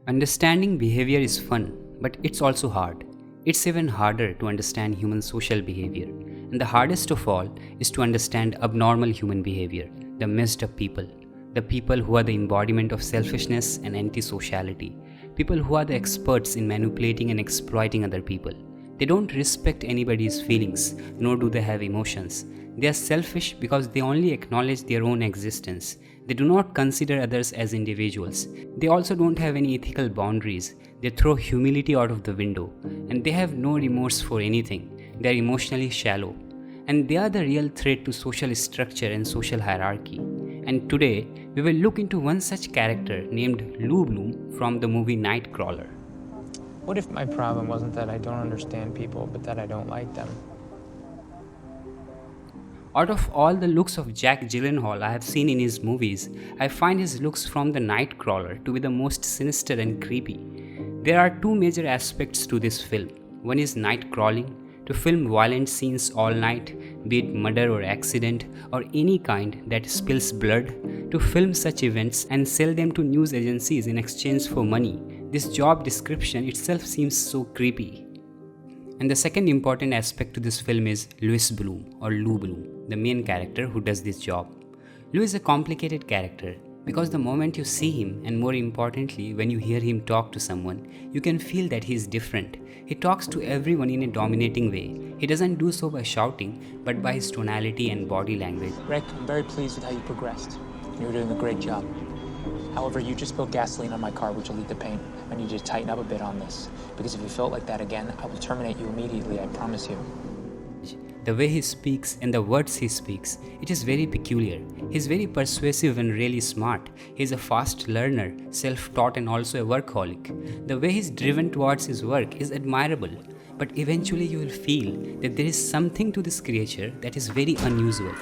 Understanding behavior is fun, but it's also hard. It's even harder to understand human social behavior. And the hardest of all is to understand abnormal human behavior, the messed up people. The people who are the embodiment of selfishness and antisociality. People who are the experts in manipulating and exploiting other people. They don't respect anybody's feelings, nor do they have emotions. They are selfish because they only acknowledge their own existence. They do not consider others as individuals. They also don't have any ethical boundaries. They throw humility out of the window. And they have no remorse for anything. They are emotionally shallow. And they are the real threat to social structure and social hierarchy. And today, we will look into one such character named Lou Bloom from the movie Nightcrawler. What if my problem wasn't that I don't understand people, but that I don't like them? Out of all the looks of Jack Gyllenhaal I have seen in his movies, I find his looks from the Nightcrawler to be the most sinister and creepy. There are two major aspects to this film. One is night crawling, to film violent scenes all night, be it murder or accident or any kind that spills blood, to film such events and sell them to news agencies in exchange for money. This job description itself seems so creepy. And the second important aspect to this film is Louis Bloom or Lou Bloom, the main character who does this job. Lou is a complicated character because the moment you see him, and more importantly when you hear him talk to someone, you can feel that he is different. He talks to everyone in a dominating way. He doesn't do so by shouting, but by his tonality and body language. Rick, I'm very pleased with how you progressed. You were doing a great job. However, you just spilled gasoline on my car, which will lead to paint. I need you to tighten up a bit on this, because if you felt like that again, I will terminate you immediately, I promise you. The way he speaks and the words he speaks, it is very peculiar. He is very persuasive and really smart. He is a fast learner, self-taught and also a workaholic. The way he is driven towards his work is admirable. But eventually you will feel that there is something to this creature that is very unusual.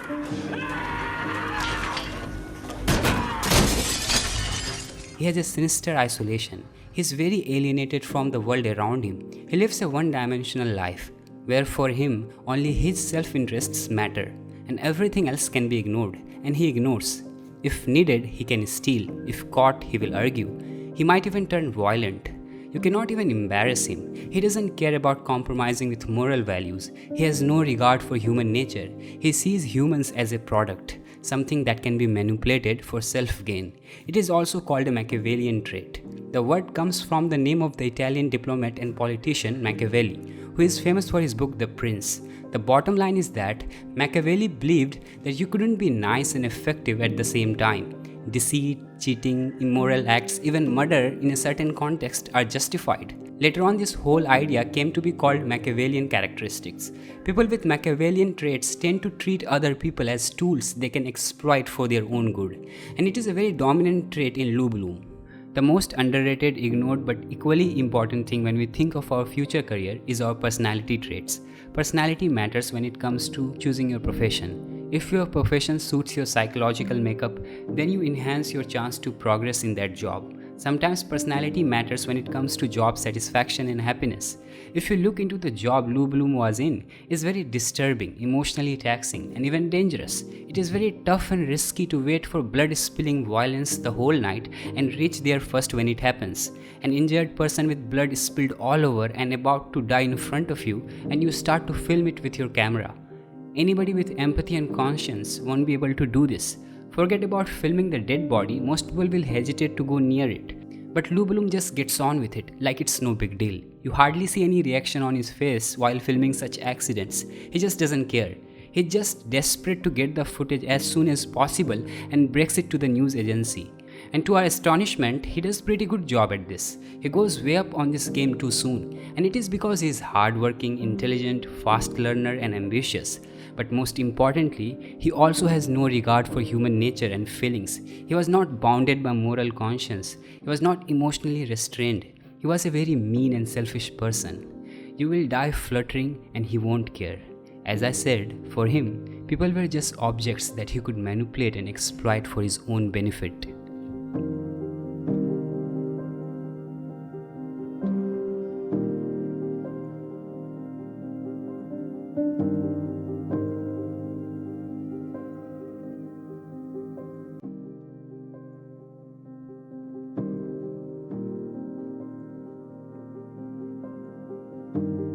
He has a sinister isolation. He is very alienated from the world around him. He lives a one-dimensional life, where for him only his self-interests matter, and everything else can be ignored, and he ignores. If needed, he can steal. If caught, he will argue. He might even turn violent. You cannot even embarrass him. He doesn't care about compromising with moral values. He has no regard for human nature. He sees humans as a product, something that can be manipulated for self-gain. It is also called a Machiavellian trait. The word comes from the name of the Italian diplomat and politician Machiavelli, who is famous for his book The Prince. The bottom line is that Machiavelli believed that you couldn't be nice and effective at the same time. Deceit, cheating, immoral acts, even murder in a certain context are justified. Later on, this whole idea came to be called Machiavellian characteristics. People with Machiavellian traits tend to treat other people as tools they can exploit for their own good, and it is a very dominant trait in Lou Bloom. The most underrated, ignored, but equally important thing when we think of our future career is our personality traits. Personality matters when it comes to choosing your profession. If your profession suits your psychological makeup, then you enhance your chance to progress in that job. Sometimes personality matters when it comes to job satisfaction and happiness. If you look into the job Lou Bloom was in, it's very disturbing, emotionally taxing, and even dangerous. It is very tough and risky to wait for blood-spilling violence the whole night and reach there first when it happens. An injured person with blood spilled all over and about to die in front of you, and you start to film it with your camera. Anybody with empathy and conscience won't be able to do this. Forget about filming the dead body, most people will hesitate to go near it. But Lou Bloom just gets on with it, like it's no big deal. You hardly see any reaction on his face while filming such accidents. He just doesn't care. He's just desperate to get the footage as soon as possible and breaks it to the news agency. And to our astonishment, he does pretty good job at this. He goes way up on this game too soon, and it is because he is hardworking, intelligent, fast learner and ambitious. But most importantly, he also has no regard for human nature and feelings. He was not bounded by moral conscience. He was not emotionally restrained. He was a very mean and selfish person. You will die fluttering and he won't care. As I said, for him, people were just objects that he could manipulate and exploit for his own benefit.